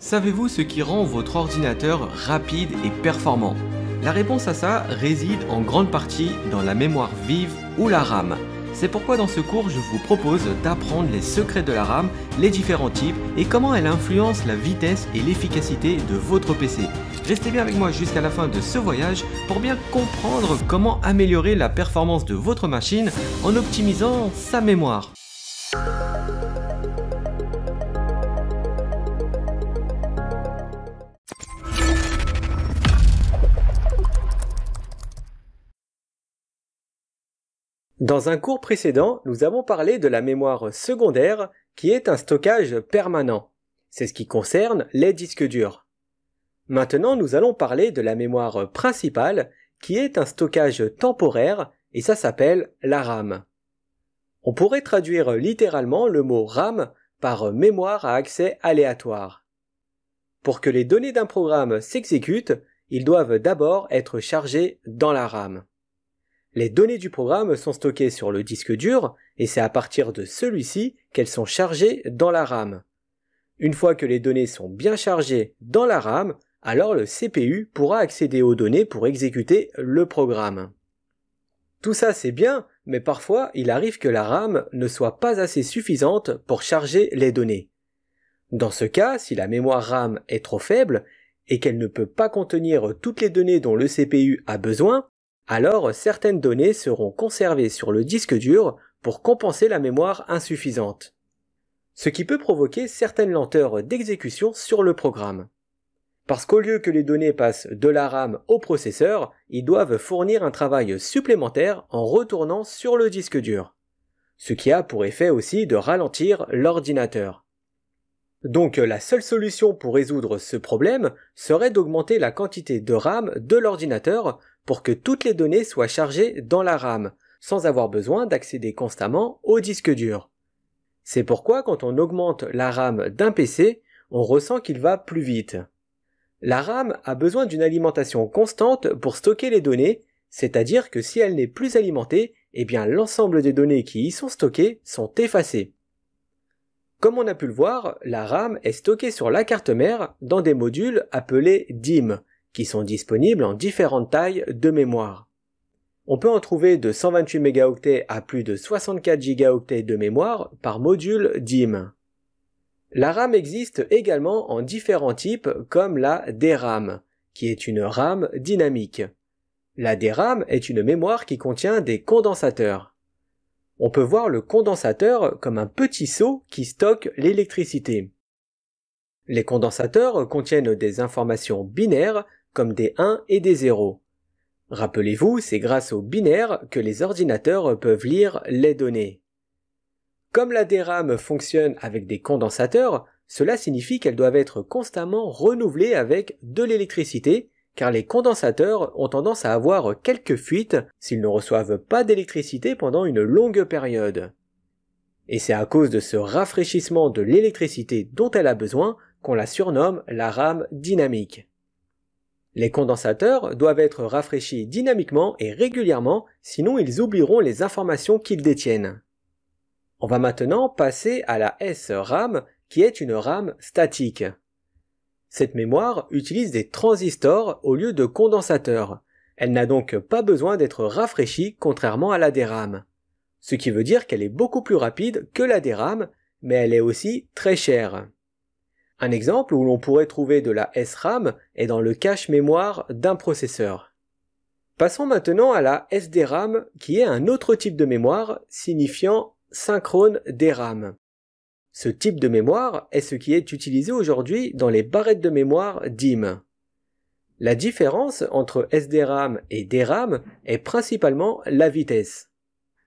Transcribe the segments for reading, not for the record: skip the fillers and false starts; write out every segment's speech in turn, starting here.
Savez-vous ce qui rend votre ordinateur rapide et performant? La réponse à ça réside en grande partie dans la mémoire vive ou la RAM. C'est pourquoi dans ce cours, je vous propose d'apprendre les secrets de la RAM, les différents types et comment elle influence la vitesse et l'efficacité de votre PC. Restez bien avec moi jusqu'à la fin de ce voyage pour bien comprendre comment améliorer la performance de votre machine en optimisant sa mémoire. Dans un cours précédent, nous avons parlé de la mémoire secondaire qui est un stockage permanent. C'est ce qui concerne les disques durs. Maintenant, nous allons parler de la mémoire principale qui est un stockage temporaire et ça s'appelle la RAM. On pourrait traduire littéralement le mot RAM par mémoire à accès aléatoire. Pour que les données d'un programme s'exécutent, ils doivent d'abord être chargés dans la RAM. Les données du programme sont stockées sur le disque dur et c'est à partir de celui-ci qu'elles sont chargées dans la RAM. Une fois que les données sont bien chargées dans la RAM, alors le CPU pourra accéder aux données pour exécuter le programme. Tout ça c'est bien, mais parfois il arrive que la RAM ne soit pas assez suffisante pour charger les données. Dans ce cas, si la mémoire RAM est trop faible et qu'elle ne peut pas contenir toutes les données dont le CPU a besoin, alors certaines données seront conservées sur le disque dur pour compenser la mémoire insuffisante. Ce qui peut provoquer certaines lenteurs d'exécution sur le programme. Parce qu'au lieu que les données passent de la RAM au processeur, ils doivent fournir un travail supplémentaire en retournant sur le disque dur. Ce qui a pour effet aussi de ralentir l'ordinateur. Donc la seule solution pour résoudre ce problème serait d'augmenter la quantité de RAM de l'ordinateur pour que toutes les données soient chargées dans la RAM, sans avoir besoin d'accéder constamment au disque dur. C'est pourquoi quand on augmente la RAM d'un PC, on ressent qu'il va plus vite. La RAM a besoin d'une alimentation constante pour stocker les données, c'est-à-dire que si elle n'est plus alimentée, eh bien l'ensemble des données qui y sont stockées sont effacées. Comme on a pu le voir, la RAM est stockée sur la carte mère dans des modules appelés DIMM, qui sont disponibles en différentes tailles de mémoire. On peut en trouver de 128 mégaoctets à plus de 64 gigaoctets de mémoire par module DIMM. La RAM existe également en différents types comme la DRAM, qui est une RAM dynamique. La DRAM est une mémoire qui contient des condensateurs. On peut voir le condensateur comme un petit seau qui stocke l'électricité. Les condensateurs contiennent des informations binaires comme des 1 et des 0. Rappelez-vous, c'est grâce aux binaires que les ordinateurs peuvent lire les données. Comme la DRAM fonctionne avec des condensateurs, cela signifie qu'elles doivent être constamment renouvelées avec de l'électricité, car les condensateurs ont tendance à avoir quelques fuites s'ils ne reçoivent pas d'électricité pendant une longue période. Et c'est à cause de ce rafraîchissement de l'électricité dont elle a besoin qu'on la surnomme la RAM dynamique. Les condensateurs doivent être rafraîchis dynamiquement et régulièrement, sinon ils oublieront les informations qu'ils détiennent. On va maintenant passer à la SRAM, qui est une RAM statique. Cette mémoire utilise des transistors au lieu de condensateurs. Elle n'a donc pas besoin d'être rafraîchie contrairement à la DRAM. Ce qui veut dire qu'elle est beaucoup plus rapide que la DRAM, mais elle est aussi très chère. Un exemple où l'on pourrait trouver de la SRAM est dans le cache mémoire d'un processeur. Passons maintenant à la SDRAM, qui est un autre type de mémoire signifiant synchrone DRAM. Ce type de mémoire est ce qui est utilisé aujourd'hui dans les barrettes de mémoire DIMM. La différence entre SDRAM et DRAM est principalement la vitesse.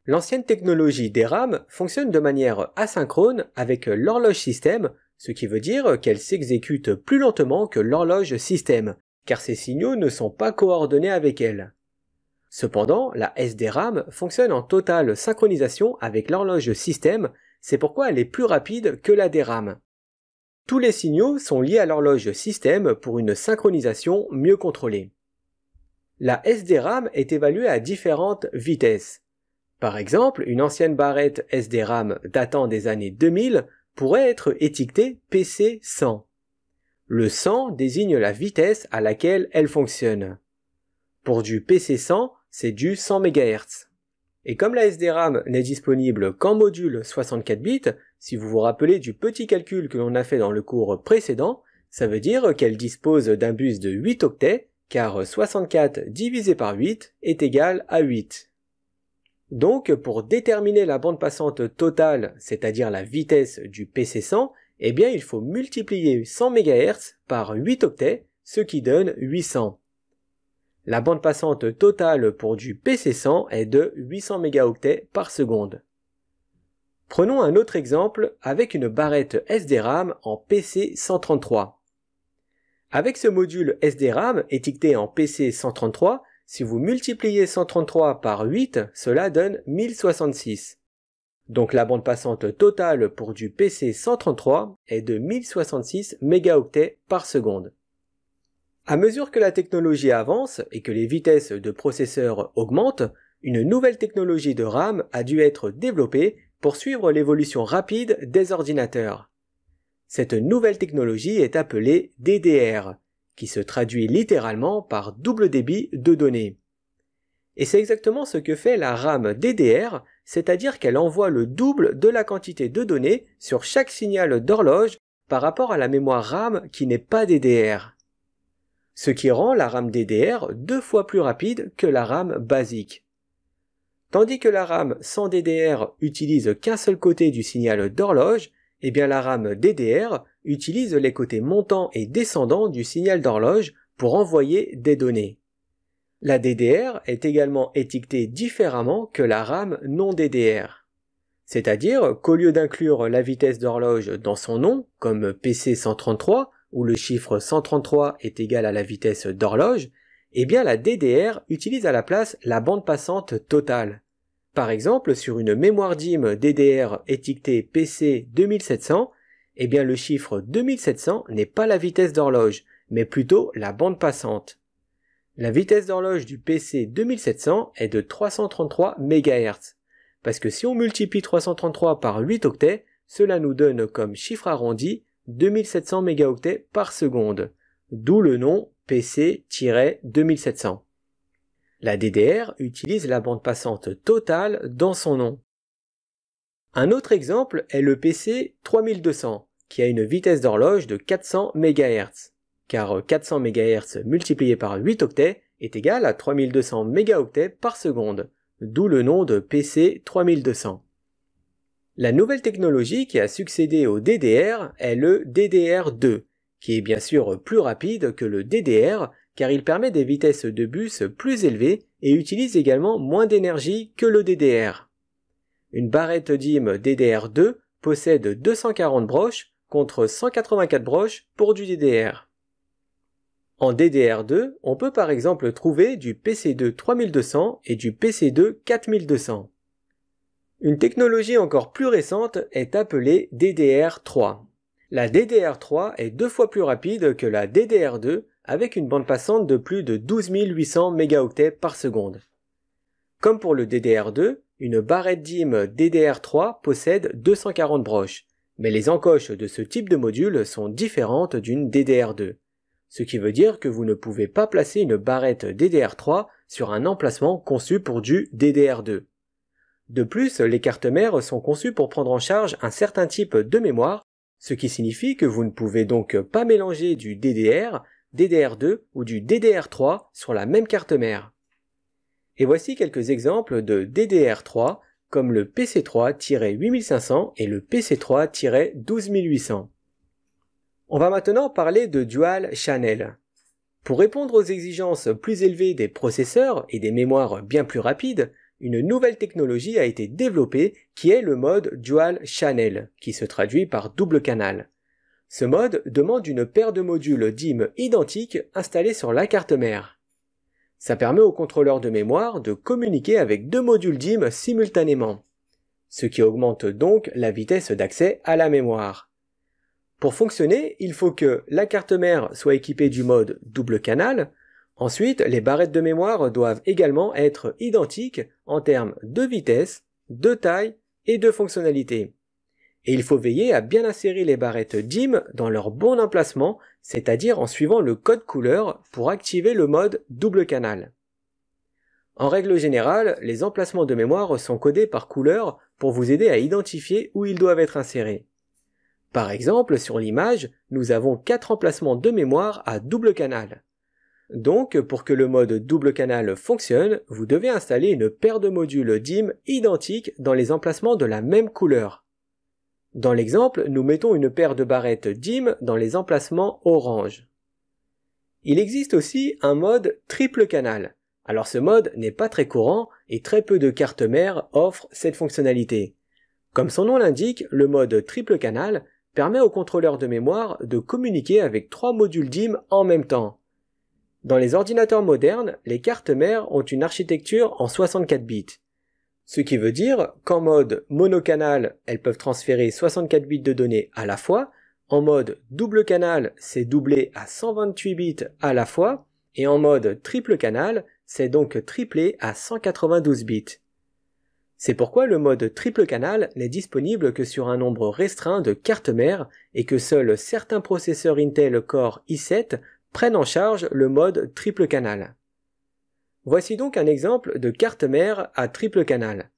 L'ancienne technologie DRAM fonctionne de manière asynchrone avec l'horloge système, ce qui veut dire qu'elle s'exécute plus lentement que l'horloge système, car ces signaux ne sont pas coordonnés avec elle. Cependant, la SDRAM fonctionne en totale synchronisation avec l'horloge système, c'est pourquoi elle est plus rapide que la DRAM. Tous les signaux sont liés à l'horloge système pour une synchronisation mieux contrôlée. La SDRAM est évaluée à différentes vitesses. Par exemple, une ancienne barrette SDRAM datant des années 2000 pourrait être étiquetée PC100. Le 100 désigne la vitesse à laquelle elle fonctionne. Pour du PC100, c'est du 100 MHz. Et comme la SDRAM n'est disponible qu'en module 64 bits, si vous vous rappelez du petit calcul que l'on a fait dans le cours précédent, ça veut dire qu'elle dispose d'un bus de 8 octets, car 64 divisé par 8 est égal à 8. Donc, pour déterminer la bande passante totale, c'est-à-dire la vitesse du PC100, eh bien il faut multiplier 100 MHz par 8 octets, ce qui donne 800. La bande passante totale pour du PC100 est de 800 mégaoctets par seconde. Prenons un autre exemple avec une barrette SDRAM en PC133. Avec ce module SDRAM étiqueté en PC133, si vous multipliez 133 par 8, cela donne 1066. Donc la bande passante totale pour du PC133 est de 1066 mégaoctets par seconde. À mesure que la technologie avance et que les vitesses de processeurs augmentent, une nouvelle technologie de RAM a dû être développée pour suivre l'évolution rapide des ordinateurs. Cette nouvelle technologie est appelée DDR, qui se traduit littéralement par double débit de données. Et c'est exactement ce que fait la RAM DDR, c'est-à-dire qu'elle envoie le double de la quantité de données sur chaque signal d'horloge par rapport à la mémoire RAM qui n'est pas DDR. Ce qui rend la RAM DDR 2 fois plus rapide que la RAM basique. Tandis que la RAM sans DDR utilise qu'un seul côté du signal d'horloge, eh bien la RAM DDR utilise les côtés montants et descendants du signal d'horloge pour envoyer des données. La DDR est également étiquetée différemment que la RAM non DDR. C'est-à-dire qu'au lieu d'inclure la vitesse d'horloge dans son nom, comme PC133, où le chiffre 133 est égal à la vitesse d'horloge, eh bien la DDR utilise à la place la bande passante totale. Par exemple, sur une mémoire DIMM DDR étiquetée PC 2700, eh bien le chiffre 2700 n'est pas la vitesse d'horloge, mais plutôt la bande passante. La vitesse d'horloge du PC 2700 est de 333 MHz, parce que si on multiplie 333 par 8 octets, cela nous donne comme chiffre arrondi 2700 mégaoctets par seconde, d'où le nom PC-2700. La DDR utilise la bande passante totale dans son nom. Un autre exemple est le PC 3200, qui a une vitesse d'horloge de 400 MHz, car 400 MHz multiplié par 8 octets est égal à 3200 mégaoctets par seconde, d'où le nom de PC 3200. La nouvelle technologie qui a succédé au DDR est le DDR2, qui est bien sûr plus rapide que le DDR car il permet des vitesses de bus plus élevées et utilise également moins d'énergie que le DDR. Une barrette DIMM DDR2 possède 240 broches contre 184 broches pour du DDR. En DDR2, on peut par exemple trouver du PC2 3200 et du PC2 4200. Une technologie encore plus récente est appelée DDR3. La DDR3 est 2 fois plus rapide que la DDR2 avec une bande passante de plus de 12 800 mégaoctets par seconde. Comme pour le DDR2, une barrette DIMM DDR3 possède 240 broches, mais les encoches de ce type de module sont différentes d'une DDR2, ce qui veut dire que vous ne pouvez pas placer une barrette DDR3 sur un emplacement conçu pour du DDR2. De plus, les cartes mères sont conçues pour prendre en charge un certain type de mémoire, ce qui signifie que vous ne pouvez donc pas mélanger du DDR, DDR2 ou du DDR3 sur la même carte mère. Et voici quelques exemples de DDR3 comme le PC3-8500 et le PC3-12800. On va maintenant parler de Dual Channel. Pour répondre aux exigences plus élevées des processeurs et des mémoires bien plus rapides, une nouvelle technologie a été développée qui est le mode Dual Channel, qui se traduit par double canal. Ce mode demande une paire de modules DIMM identiques installés sur la carte mère. Ça permet au contrôleur de mémoire de communiquer avec deux modules DIMM simultanément, ce qui augmente donc la vitesse d'accès à la mémoire. Pour fonctionner, il faut que la carte mère soit équipée du mode double canal. Ensuite, les barrettes de mémoire doivent également être identiques en termes de vitesse, de taille et de fonctionnalité. Et il faut veiller à bien insérer les barrettes DIMM dans leur bon emplacement c'est-à-dire en suivant le code couleur pour activer le mode double canal. En règle générale, les emplacements de mémoire sont codés par couleur pour vous aider à identifier où ils doivent être insérés. Par exemple, sur l'image, nous avons 4 emplacements de mémoire à double canal. Donc, pour que le mode double canal fonctionne, vous devez installer une paire de modules DIMM identiques dans les emplacements de la même couleur. Dans l'exemple, nous mettons une paire de barrettes DIMM dans les emplacements orange. Il existe aussi un mode triple canal. Alors ce mode n'est pas très courant et très peu de cartes mères offrent cette fonctionnalité. Comme son nom l'indique, le mode triple canal permet au contrôleur de mémoire de communiquer avec 3 modules DIMM en même temps. Dans les ordinateurs modernes, les cartes mères ont une architecture en 64 bits. Ce qui veut dire qu'en mode monocanal, elles peuvent transférer 64 bits de données à la fois, en mode double canal, c'est doublé à 128 bits à la fois, et en mode triple canal, c'est donc triplé à 192 bits. C'est pourquoi le mode triple canal n'est disponible que sur un nombre restreint de cartes mères et que seuls certains processeurs Intel Core i7 prennent en charge le mode triple canal. Voici donc un exemple de carte mère à triple canal.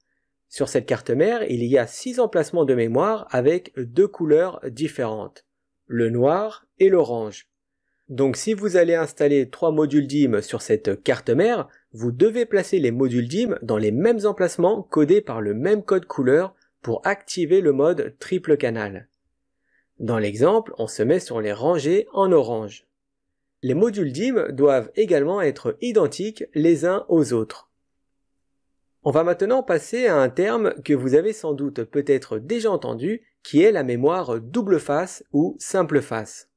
Sur cette carte mère, il y a 6 emplacements de mémoire avec 2 couleurs différentes, le noir et l'orange. Donc si vous allez installer 3 modules DIMM sur cette carte mère, vous devez placer les modules DIMM dans les mêmes emplacements codés par le même code couleur pour activer le mode triple canal. Dans l'exemple, on se met sur les rangées en orange. Les modules DIMM doivent également être identiques les uns aux autres. On va maintenant passer à un terme que vous avez sans doute peut-être déjà entendu, qui est la mémoire double face ou simple face.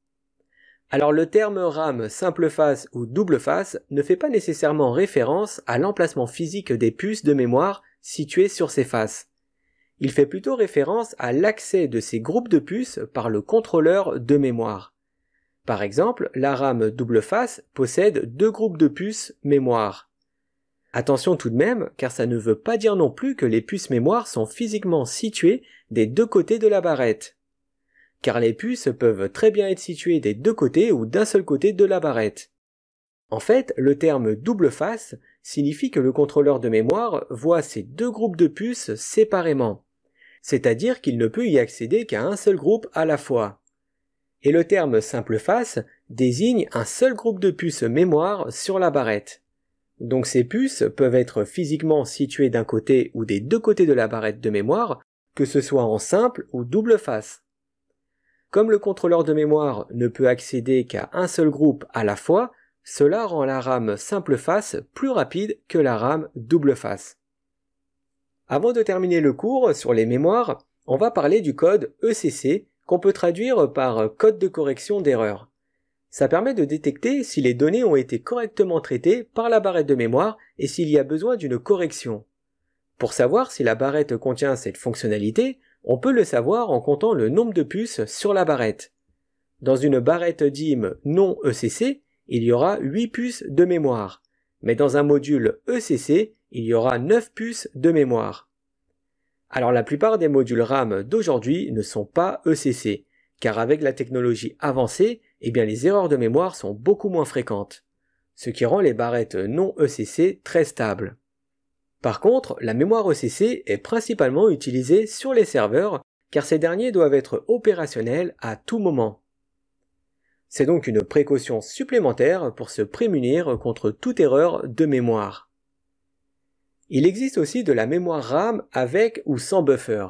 Alors le terme RAM simple face ou double face ne fait pas nécessairement référence à l'emplacement physique des puces de mémoire situées sur ces faces. Il fait plutôt référence à l'accès de ces groupes de puces par le contrôleur de mémoire. Par exemple, la RAM double face possède 2 groupes de puces mémoire. Attention tout de même, car ça ne veut pas dire non plus que les puces mémoire sont physiquement situées des 2 côtés de la barrette. Car les puces peuvent très bien être situées des 2 côtés ou d'un seul côté de la barrette. En fait, le terme double face signifie que le contrôleur de mémoire voit ces 2 groupes de puces séparément, c'est-à-dire qu'il ne peut y accéder qu'à un seul groupe à la fois. Et le terme simple face désigne un seul groupe de puces mémoire sur la barrette. Donc ces puces peuvent être physiquement situées d'un côté ou des 2 côtés de la barrette de mémoire, que ce soit en simple ou double face. Comme le contrôleur de mémoire ne peut accéder qu'à un seul groupe à la fois, cela rend la RAM simple face plus rapide que la RAM double face. Avant de terminer le cours sur les mémoires, on va parler du code ECC qu'on peut traduire par code de correction d'erreur. Ça permet de détecter si les données ont été correctement traitées par la barrette de mémoire et s'il y a besoin d'une correction. Pour savoir si la barrette contient cette fonctionnalité, on peut le savoir en comptant le nombre de puces sur la barrette. Dans une barrette DIMM non ECC, il y aura 8 puces de mémoire, mais dans un module ECC, il y aura 9 puces de mémoire. Alors la plupart des modules RAM d'aujourd'hui ne sont pas ECC, car avec la technologie avancée, les erreurs de mémoire sont beaucoup moins fréquentes, ce qui rend les barrettes non ECC très stables. Par contre, la mémoire ECC est principalement utilisée sur les serveurs, car ces derniers doivent être opérationnels à tout moment. C'est donc une précaution supplémentaire pour se prémunir contre toute erreur de mémoire. Il existe aussi de la mémoire RAM avec ou sans buffer.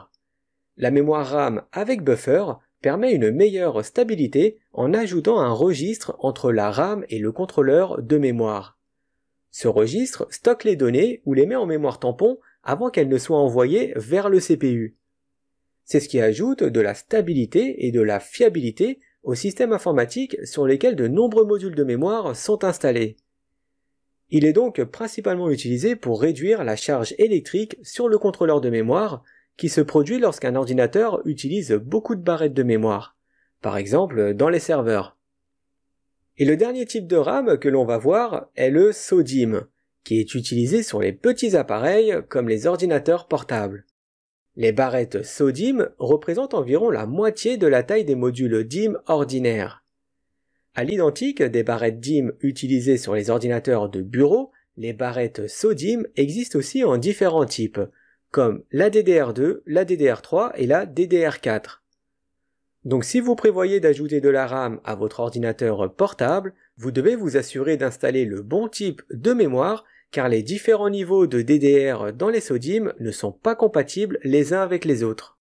La mémoire RAM avec buffer permet une meilleure stabilité en ajoutant un registre entre la RAM et le contrôleur de mémoire. Ce registre stocke les données ou les met en mémoire tampon avant qu'elles ne soient envoyées vers le CPU. C'est ce qui ajoute de la stabilité et de la fiabilité aux systèmes informatiques sur lesquels de nombreux modules de mémoire sont installés. Il est donc principalement utilisé pour réduire la charge électrique sur le contrôleur de mémoire qui se produit lorsqu'un ordinateur utilise beaucoup de barrettes de mémoire, par exemple dans les serveurs. Et le dernier type de RAM que l'on va voir est le SO-DIMM, qui est utilisé sur les petits appareils comme les ordinateurs portables. Les barrettes SO-DIMM représentent environ la moitié de la taille des modules DIMM ordinaires. À l'identique des barrettes DIMM utilisées sur les ordinateurs de bureau, les barrettes SO-DIMM existent aussi en différents types, comme la DDR2, la DDR3 et la DDR4. Donc si vous prévoyez d'ajouter de la RAM à votre ordinateur portable, vous devez vous assurer d'installer le bon type de mémoire car les différents niveaux de DDR dans les SO-DIMM ne sont pas compatibles les uns avec les autres.